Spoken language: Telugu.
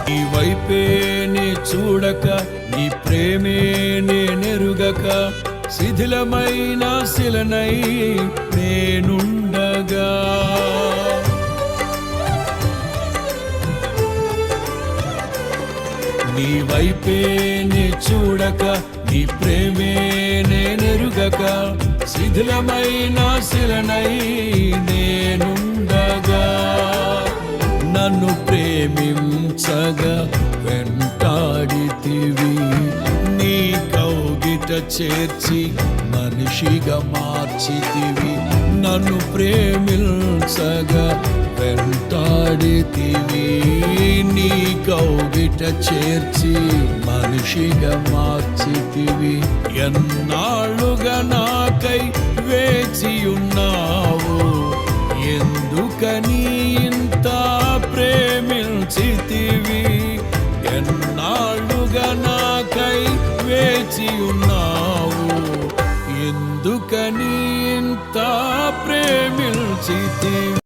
నీ వైపేనే చూడక నీ ప్రేమేనే నెరుగక శిథిలమైన శిలనై నేనుండగా నీ వైపేనే చూడక నీ ప్రేమేనే నెరుగక శిథిలమైన శిలనై నేనుండగా నన్ను ప్రేమించగా వెంటాడితివి నీ కౌగిట చేర్చి మనిషిగా మార్చితివి నన్ను ప్రేమించగా వెంటాడితివి నీ కౌగిట చేర్చి మనిషిగా మార్చితివి ఎన్నాళ్ళుగా నాకై వేచియున్నావు ఎందుకని ఇంత ప్రేమించితివి ఎన్నాళ్ళుగా నాకై వేచియున్నావు ఎందుకని ఇంత ప్రేమించితివి